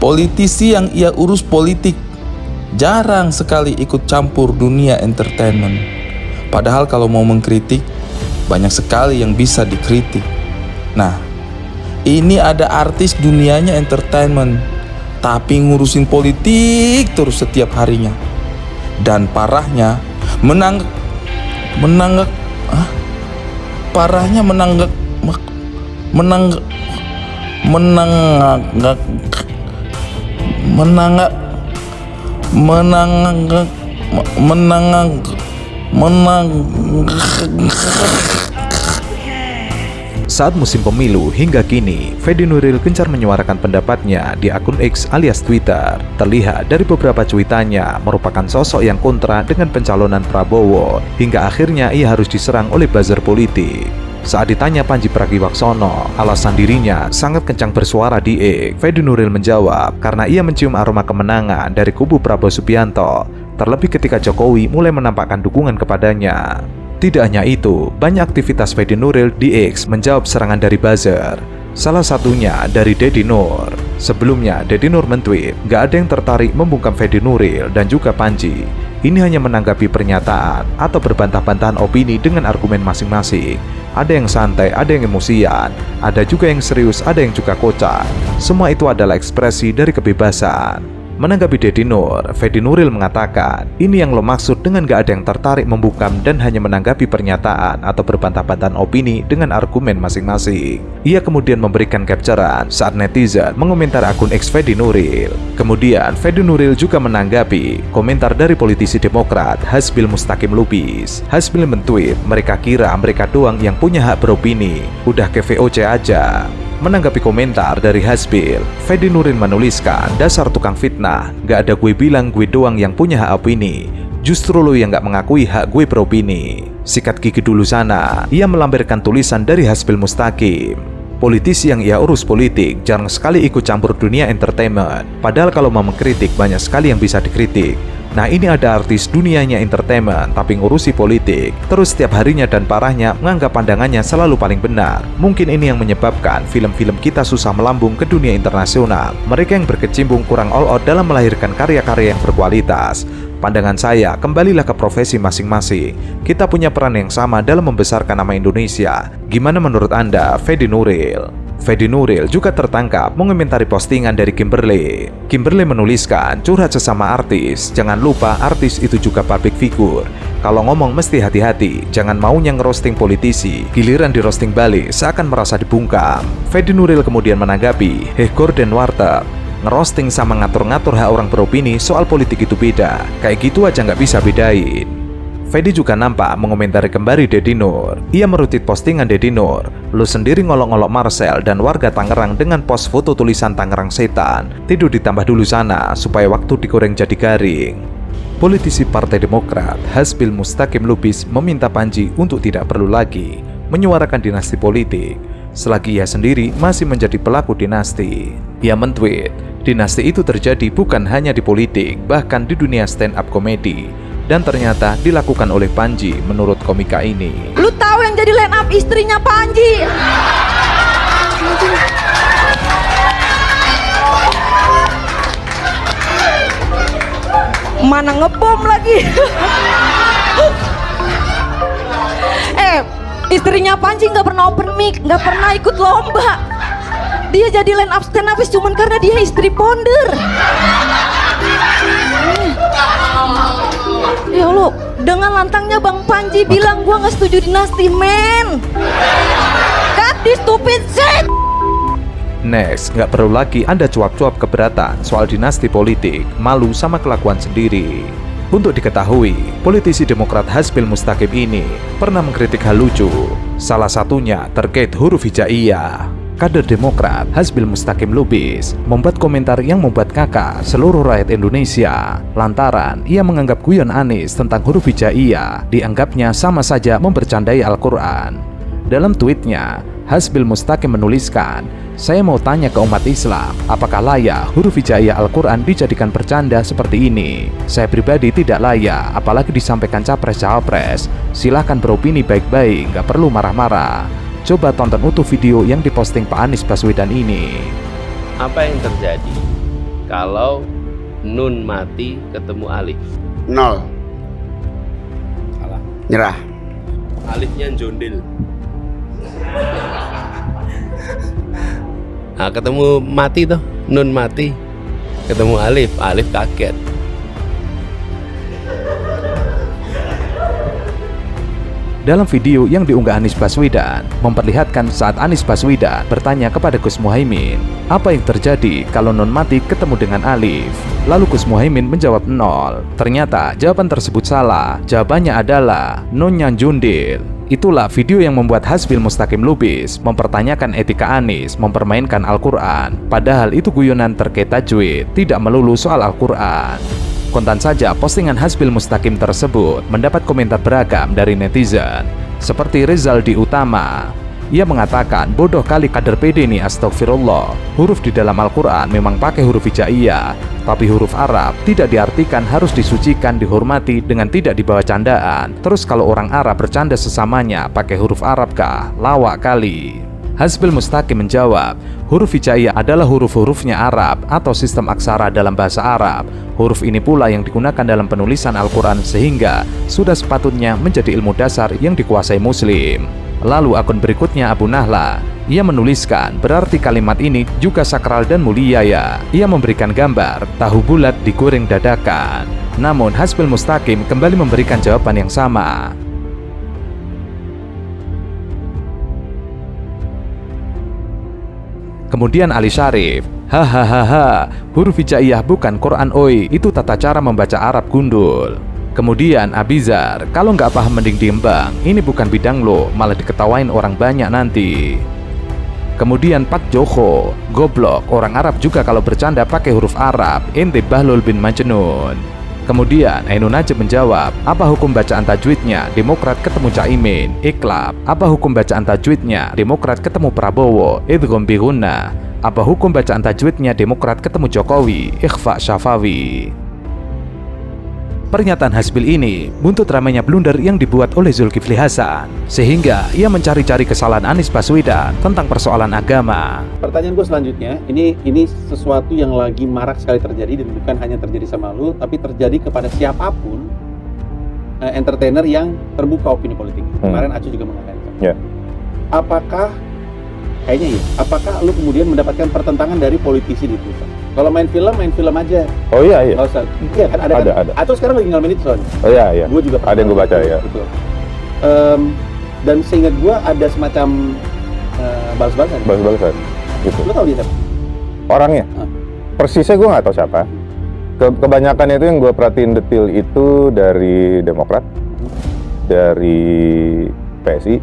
Politisi yang ia urus politik jarang sekali ikut campur dunia entertainment. Padahal kalau mau mengkritik, banyak sekali yang bisa dikritik. Nah, ini ada artis dunianya entertainment, tapi ngurusin politik terus setiap harinya. Dan parahnya menanggak Saat musim pemilu hingga kini, Fedi Nuril gencar menyuarakan pendapatnya di akun X alias Twitter. Terlihat dari beberapa cuitannya merupakan sosok yang kontra dengan pencalonan Prabowo, hingga akhirnya ia harus diserang oleh buzzer politik. Saat ditanya Pandji Pragiwaksono alasan dirinya sangat kencang bersuara di X, Fedi Nuril menjawab karena ia mencium aroma kemenangan dari kubu Prabowo Subianto, terlebih ketika Jokowi mulai menampakkan dukungan kepadanya. Tidak hanya itu, banyak aktivitas Fedi Nuril di X menjawab serangan dari buzzer. Salah satunya dari Dedi Nur. Sebelumnya, Dedi Nur mentweet, "Gak ada yang tertarik membungkam Fedi Nuril dan juga Pandji. Ini hanya menanggapi pernyataan atau berbantah-bantahan opini dengan argumen masing-masing. Ada yang santai, ada yang emosian, ada juga yang serius, ada yang juga kocak. Semua itu adalah ekspresi dari kebebasan." Menanggapi Dedi Nur, Fedi Nuril mengatakan, "Ini yang lo maksud dengan gak ada yang tertarik membungkam dan hanya menanggapi pernyataan atau berbantah-bantahan opini dengan argumen masing-masing." Ia kemudian memberikan capturean saat netizen mengomentar akun X Fedi Nuril. Kemudian Fedi Nuril juga menanggapi komentar dari politisi Demokrat Hasbil Mustaqim Lubis. Hasbil mentweet, "Mereka kira mereka doang yang punya hak beropini, udah ke VOC aja." Menanggapi komentar dari Hasbil, Fedi Nuril menuliskan, "Dasar tukang fitnah, gak ada gue bilang gue doang yang punya hak opini. Justru lo yang gak mengakui hak gue beropini. Sikat gigi dulu sana." Ia melampirkan tulisan dari Hasbil Mustaqim. Politisi yang ia urus politik jarang sekali ikut campur dunia entertainment. Padahal kalau mau mengkritik banyak sekali yang bisa dikritik. Nah, ini ada artis dunianya entertainment tapi ngurusi politik, terus setiap harinya dan parahnya menganggap pandangannya selalu paling benar. Mungkin ini yang menyebabkan film-film kita susah melambung ke dunia internasional. Mereka yang berkecimpung kurang all out dalam melahirkan karya-karya yang berkualitas. Pandangan saya, kembalilah ke profesi masing-masing. Kita punya peran yang sama dalam membesarkan nama Indonesia. Gimana menurut Anda, Fedi Nuril? Fedi Nuril juga tertangkap mengomentari postingan dari Kimberly. Kimberly menuliskan, "Curhat sesama artis, jangan lupa artis itu juga public figure. Kalau ngomong mesti hati-hati, jangan maunya ngerosting politisi, giliran di roasting balik seakan merasa dibungkam." Fedi Nuril kemudian menanggapi, Gordon Warteg, "Ngerosting sama ngatur-ngatur hak orang beropini soal politik itu beda. Kayak gitu aja nggak bisa bedain." Fedi juga nampak mengomentari kembali Dedi Nur. Ia merutit postingan Dedi Nur, "Lu sendiri ngolok-ngolok Marcel dan warga Tangerang dengan post foto tulisan Tangerang setan. Tidur ditambah dulu sana supaya waktu digoreng jadi garing." Politisi Partai Demokrat Hasbil Mustaqim Lubis meminta Pandji untuk tidak perlu lagi menyuarakan dinasti politik selagi ia sendiri masih menjadi pelaku dinasti. Ia mentweet, "Dinasti itu terjadi bukan hanya di politik, bahkan di dunia stand up komedi. Dan ternyata dilakukan oleh Pandji menurut komika ini." Lu tahu yang jadi line up istrinya Pandji? Mana ngebom lagi? Istrinya Pandji nggak pernah open mic, nggak pernah ikut lomba. Dia jadi line up stand up cuman karena dia istri founder. Ya lu, dengan lantangnya Bang Pandji bilang gua nggak setuju dinasti, men. Cut this stupid shit. Next, nggak perlu lagi Anda cuap-cuap keberatan soal dinasti politik, malu sama kelakuan sendiri. Untuk diketahui, politisi Demokrat Hasbil Mustaqim ini pernah mengkritik hal lucu, salah satunya terkait huruf hijaiyah. Kader Demokrat Hasbil Mustaqim Lubis membuat komentar yang membuat ngakak seluruh rakyat Indonesia lantaran ia menganggap guyon Anies tentang huruf hijaiyah dianggapnya sama saja membercandai Al-Quran. Dalam tweetnya, Hasbil Mustaqim menuliskan, "Saya mau tanya ke umat Islam, apakah layak huruf hijaiyah Al-Quran dijadikan bercanda seperti ini? Saya pribadi tidak layak, apalagi disampaikan capres-cawapres. Silahkan beropini baik-baik, gak perlu marah-marah. Coba tonton utuh video yang diposting Pak Anies Baswedan ini." Apa yang terjadi? kalau nun mati ketemu alif? 0. Salah. Nyerah. Alifnya jondil. Nah, ketemu mati tuh, nun mati, ketemu alif, alif kaget. Dalam video yang diunggah Anies Baswedan, memperlihatkan saat Anies Baswedan bertanya kepada Gus Muhaimin, apa yang terjadi kalau nun mati ketemu dengan alif? Lalu Gus Muhaimin menjawab 0. Ternyata jawaban tersebut salah. Jawabannya adalah nunnya jundil. Itulah video yang membuat Hasbil Mustaqim Lubis mempertanyakan etika Anies mempermainkan Al-Quran. Padahal itu guyonan terkait tajwid, tidak melulu soal Al-Quran. Kontan saja postingan Hasbil Mustaqim tersebut mendapat komentar beragam dari netizen, seperti Rizaldi Utama. Ia mengatakan, bodoh kali kader PD ini, astagfirullah. Huruf di dalam Al-Quran memang pakai huruf hijaiyah, tapi huruf Arab tidak diartikan harus disucikan, dihormati dengan tidak dibawa candaan. Terus kalau orang Arab bercanda sesamanya pakai huruf Arab kah? Lawak kali. Hasbil Mustaqim menjawab, huruf hijaiyah adalah huruf-hurufnya Arab atau sistem aksara dalam bahasa Arab. Huruf ini pula yang digunakan dalam penulisan Al-Quran sehingga sudah sepatutnya menjadi ilmu dasar yang dikuasai Muslim. Lalu akun berikutnya Abu Nahla, ia menuliskan berarti kalimat ini juga sakral dan mulia ya. Ia memberikan gambar tahu bulat digoreng dadakan. Namun Hasbil Mustaqim kembali memberikan jawaban yang sama. Kemudian Ali Syarif, hahaha, huruf hijaiyah bukan Quran oi, itu tata cara membaca Arab gundul. Kemudian Abizar, kalau nggak paham mending diem bang, ini bukan bidang lo, malah diketawain orang banyak nanti. Kemudian Pak Joko, goblok, orang Arab juga kalau bercanda pakai huruf Arab, ente Bahlul bin Majnun. Kemudian Ainun Najib menjawab, apa hukum bacaan tajwidnya Demokrat ketemu Caimin? Iklab. Apa hukum bacaan tajwidnya Demokrat ketemu Prabowo? Idgham bi gunnah. Apa hukum bacaan tajwidnya Demokrat ketemu Jokowi? Ikhfa syafawi. Pernyataan Hasbil ini buntut ramainya blunder yang dibuat oleh Zulkifli Hasan, sehingga ia mencari-cari kesalahan Anies Baswedan tentang persoalan agama. Pertanyaan gue selanjutnya, ini sesuatu yang lagi marak sekali terjadi dan bukan hanya terjadi sama lu, tapi terjadi kepada siapapun entertainer yang terbuka opini politik. Kemarin Acu juga mengatakan. Ya. Apakah lu kemudian mendapatkan pertentangan dari politisi di Twitter? Kalau main film aja. Oh iya. Nggak usah. Iya kan ada. Atau sekarang lagi ngalamin itu soalnya. Oh iya. Gue juga Ada yang gue baca ya. Betul. Dan seingat gue ada semacam balas-balasan. Balas-balasan. Gitu. Lu tau dia siapa? Orangnya? Persisnya gue nggak tahu siapa. Kebanyakan itu yang gue perhatiin detail itu dari Demokrat, dari PSI,